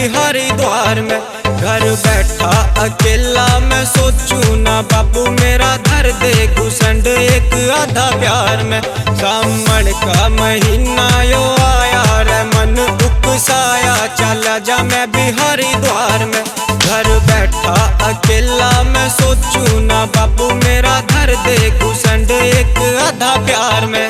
हरिद्वार में। घर बैठा अकेला मैं सोचूं ना बापू मेरा धर दे घुसंड एक आधा प्यार में। सावन का महीना यो आया रे मन उकसाया चला जा मैं भी हरिद्वार में। घर बैठा अकेला मैं सोचूं ना बापू मेरा धर दे घुसंड एक आधा प्यार में।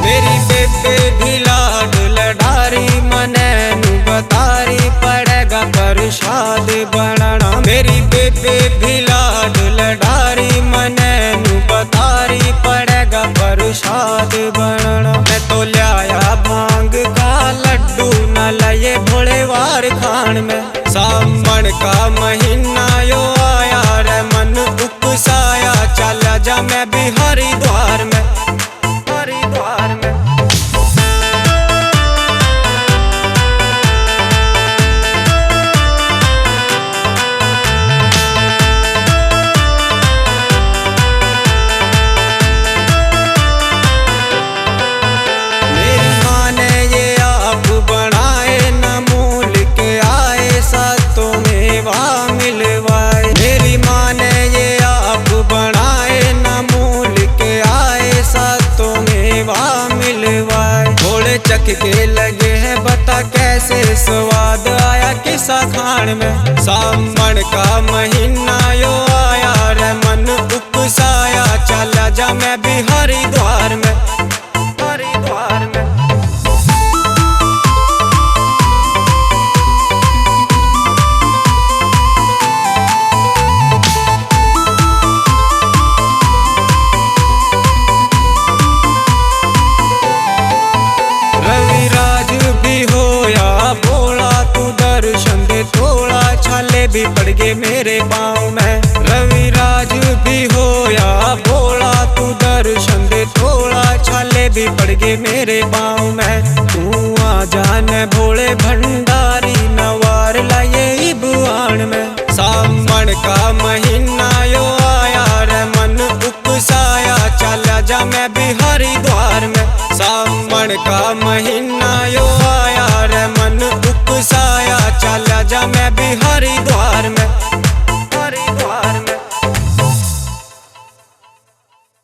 मेरी बेबे भी लाड लडारी मने नू बतारी पड़ेगा प्रसाद बनाना। मेरी बेबे भी लाड लडारी मने नू बतारी पड़ेगा प्रसाद बनाना। मैं तो लाया भांग का लड्डू न लाए भोले वार खान में। सावन का महीना यो आया रे मन उकसाया चला जा मैं भी हरिद्वार में। हरिद्वार में मेरी माँ ने ये आप बनाए न मूल के आए सातों मेवा मिलवाए। मेरी माँ ने ये आप बनाए न मूल के आए सातों मेवा मिलवाए। घोड़े चख के लगे हैं बता कैसे स्वाद आया किसा खान में। सावन का महीना यो आया रे मन उकसाया चला जा मैं भी हरिद्वार में। हरिद्वार में रविराज भी होया भोला तू दर्शन दे थोड़ा छाले भी पड़ गए मेरे पाँव में। रविराज भी होया भोला तू दर्शन दे थोड़ा छाले भी पड़ गए मेरे पाँव में। तू आ जाने भोले भंड